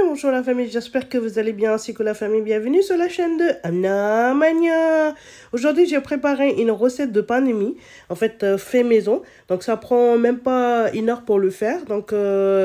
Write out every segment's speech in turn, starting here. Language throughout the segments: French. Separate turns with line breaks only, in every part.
bonjour la famille, j'espère que vous allez bien ainsi que la famille. Bienvenue sur la chaîne de Anna Mania. Aujourd'hui, j'ai préparé une recette de pain de mie, en fait fait maison. Donc ça prend même pas 1 heure pour le faire. Donc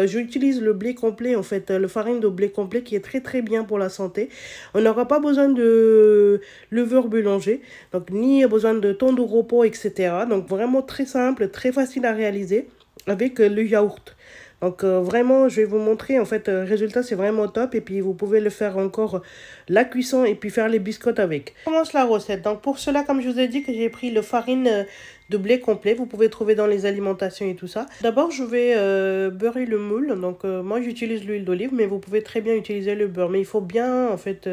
j'utilise le blé complet, en fait le farine de blé complet qui est très bien pour la santé. On n'aura pas besoin de levure boulanger, donc ni besoin de temps de repos, etc. Donc vraiment très simple, très facile à réaliser avec le yaourt. Donc vraiment, je vais vous montrer, en fait, le résultat, c'est vraiment top. Et puis, vous pouvez le faire encore la cuisson et puis faire les biscottes avec. On commence la recette. Donc pour cela, comme je vous ai dit, que j'ai pris le farine de blé complet. Vous pouvez trouver dans les alimentations et tout ça. D'abord, je vais beurrer le moule. Donc moi, j'utilise l'huile d'olive, mais vous pouvez très bien utiliser le beurre. Mais il faut bien, en fait,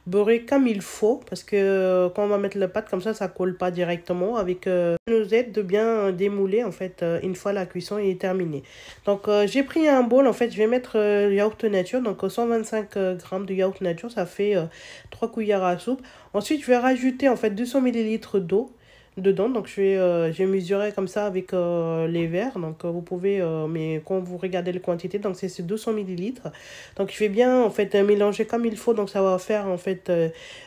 beurrer comme il faut. Parce que quand on va mettre la pâte comme ça colle pas directement. Avec ça nous aide de bien démouler, en fait, une fois la cuisson est terminée. Donc j'ai pris un bol, en fait, je vais mettre yaourt nature. Donc 125 grammes de yaourt nature, ça fait 3 cuillères à soupe. Ensuite, je vais rajouter, en fait, 200 millilitres d'eau dedans. Donc j'ai mesuré comme ça avec les verres. Donc vous pouvez, mais quand vous regardez les quantités, donc c'est 200 millilitres. Donc je vais bien, en fait, mélanger comme il faut. Donc ça va faire, en fait,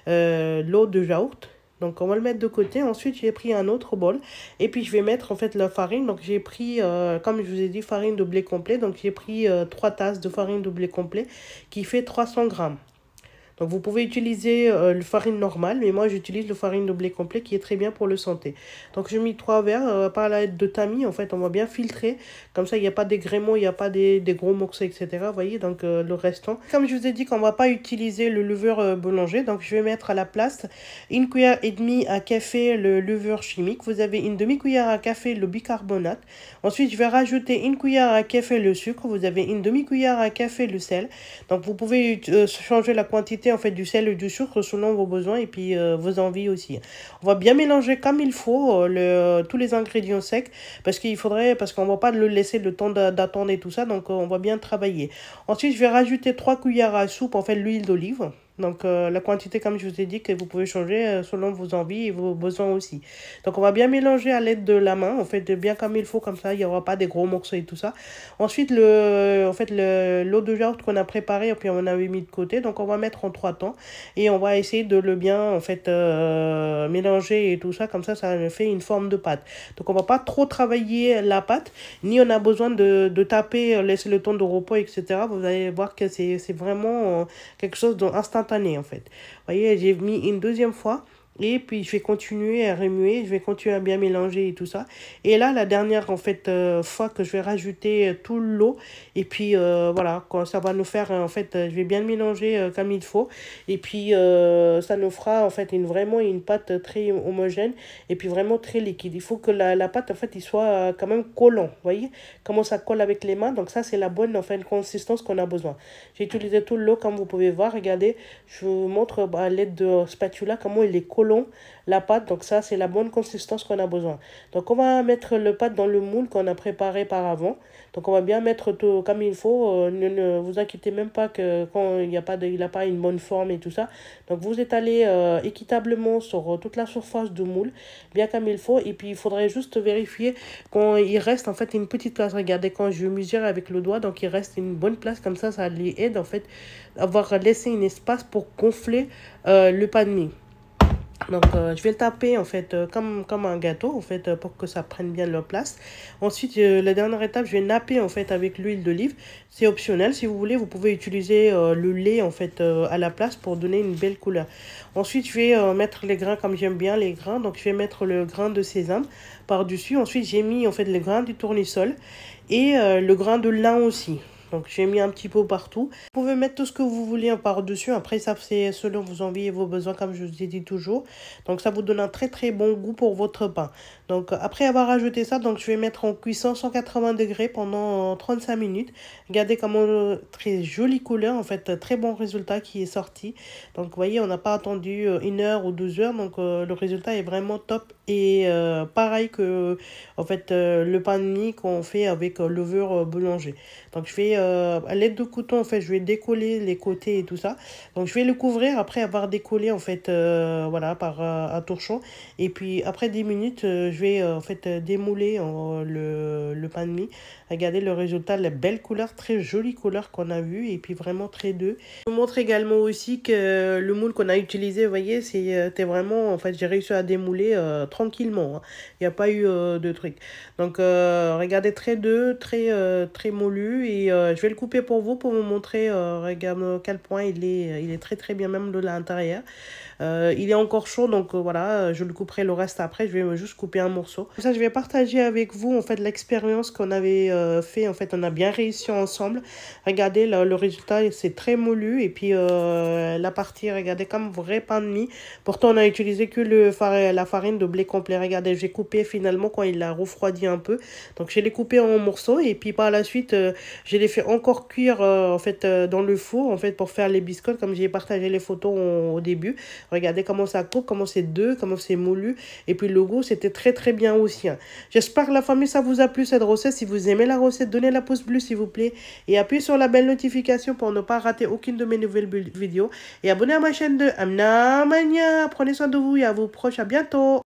l'eau de yaourt. Donc on va le mettre de côté. Ensuite, j'ai pris un autre bol. Et puis je vais mettre, en fait, la farine. Donc j'ai pris, comme je vous ai dit, farine de blé complet. Donc j'ai pris 3 tasses de farine de blé complet qui fait 300 grammes. Donc vous pouvez utiliser le farine normale, mais moi j'utilise le farine de blé complet qui est très bien pour le santé. Donc j'ai mis 3 verres par l'aide de tamis. En fait, on va bien filtrer. Comme ça, il n'y a pas d'égréments, il n'y a pas des gros morceaux, etc. Vous voyez, donc le restant. Comme je vous ai dit qu'on ne va pas utiliser le levure boulanger, donc je vais mettre à la place 1 cuillère et demie à café le levure chimique. Vous avez une demi-cuillère à café le bicarbonate. Ensuite, je vais rajouter 1 cuillère à café le sucre. Vous avez une demi-cuillère à café le sel. Donc vous pouvez changer la quantité, en fait, du sel et du sucre selon vos besoins et puis vos envies aussi. On va bien mélanger comme il faut tous les ingrédients secs parce qu'on va pas le laisser le temps d'attendre et tout ça. Donc on va bien travailler. Ensuite, je vais rajouter 3 cuillères à soupe, en fait, l'huile d'olive. Donc la quantité, comme je vous ai dit, que vous pouvez changer selon vos envies et vos besoins aussi. Donc on va bien mélanger à l'aide de la main, en fait, bien comme il faut, comme ça il n'y aura pas des gros morceaux et tout ça. Ensuite, en fait, l'eau de yaourt qu'on a préparée et puis on avait mis de côté. Donc on va mettre en 3 temps et on va essayer de le bien, en fait, mélanger et tout ça, comme ça fait une forme de pâte. Donc on va pas trop travailler la pâte, ni on a besoin de taper, laisser le temps de repos, etc. Vous allez voir que c'est vraiment quelque chose d'instantané, en fait. Vous voyez, j'ai mis une deuxième fois. Et puis, je vais continuer à remuer, je vais continuer à bien mélanger et tout ça. Et là, la dernière, en fait, fois que je vais rajouter tout l'eau. Et puis, voilà, quand ça va nous faire, en fait, je vais bien le mélanger comme il faut. Et puis, ça nous fera, en fait, vraiment une pâte très homogène. Et puis, vraiment très liquide. Il faut que la pâte, en fait, il soit quand même collant. Vous voyez comment ça colle avec les mains. Donc, ça, c'est la bonne, en fait, consistance qu'on a besoin. J'ai utilisé tout l'eau, comme vous pouvez voir. Regardez, je vous montre à l'aide de spatula comment il est collant la pâte. Donc ça, c'est la bonne consistance qu'on a besoin. Donc on va mettre le pâte dans le moule qu'on a préparé par avant. Donc on va bien mettre tout comme il faut. Ne vous inquiétez même pas que quand il n'a pas une bonne forme et tout ça. Donc vous étalez équitablement sur toute la surface du moule, bien comme il faut. Et puis il faudrait juste vérifier quand il reste, en fait, une petite place. Regardez, quand je mesure avec le doigt, donc il reste une bonne place. Comme ça lui aide, en fait, à avoir laissé un espace pour gonfler le pain de mie. Donc, je vais le taper, en fait, comme un gâteau, en fait, pour que ça prenne bien leur place. Ensuite, la dernière étape, je vais napper, en fait, avec l'huile d'olive. C'est optionnel. Si vous voulez, vous pouvez utiliser le lait, en fait, à la place pour donner une belle couleur. Ensuite, je vais mettre les grains comme j'aime bien les grains. Donc, je vais mettre le grain de sésame par-dessus. Ensuite, j'ai mis, en fait, le grain du tournesol et le grain de lin aussi. Donc, j'ai mis un petit peu partout. Vous pouvez mettre tout ce que vous voulez par-dessus. Après, ça, c'est selon vos envies et vos besoins, comme je vous ai dit toujours. Donc, ça vous donne un très bon goût pour votre pain. Donc, après avoir ajouté ça, donc je vais mettre en cuisson 180 degrés pendant 35 minutes. Regardez comment très jolie couleur, en fait, très bon résultat qui est sorti. Donc, vous voyez, on n'a pas attendu 1 heure ou 2 heures. Donc, le résultat est vraiment top. Et pareil que, en fait, le pain de mie qu'on fait avec levure boulanger. Donc, je vais à l'aide de couteau, en fait, je vais décoller les côtés et tout ça. Donc, je vais le couvrir après avoir décollé, en fait, voilà, par un torchon. Et puis, après 10 minutes, je vais, en fait, démouler le pain de mie. Regardez le résultat, la belle couleur, très jolie couleur qu'on a vue. Et puis, vraiment très doux. Je vous montre également aussi que le moule qu'on a utilisé, vous voyez, c'était vraiment, en fait, j'ai réussi à démouler tranquillement. Hein. Il n'y a pas eu de truc. Donc, regardez, très doux, très moulu. Et je vais le couper pour vous, pour vous montrer, regarde à quel point il est très très bien, même de l'intérieur. Il est encore chaud, donc voilà, je le couperai le reste après. Je vais juste couper un morceau. Comme ça, je vais partager avec vous, en fait, l'expérience qu'on avait fait. En fait, on a bien réussi ensemble. Regardez, là, le résultat, c'est très moulu. Et puis, la partie, regardez, comme vrai pain de mie. Pourtant, on a utilisé que la farine de blé complet. Regardez, j'ai coupé finalement quand il a refroidi un peu. Donc, je l'ai coupé en morceaux. Et puis, par la suite, je l'ai fait encore cuire, en fait, dans le four, en fait, pour faire les biscottes, comme j'ai partagé les photos au début. Regardez comment ça coupe, comment c'est doux, comment c'est moulu. Et puis le goût, c'était très très bien aussi. Hein. J'espère que la famille, ça vous a plu cette recette. Si vous aimez la recette, donnez la pouce bleu s'il vous plaît. Et appuyez sur la belle notification pour ne pas rater aucune de mes nouvelles vidéos. Et abonnez à ma chaîne de Amna Mania. Prenez soin de vous et à vos proches. À bientôt.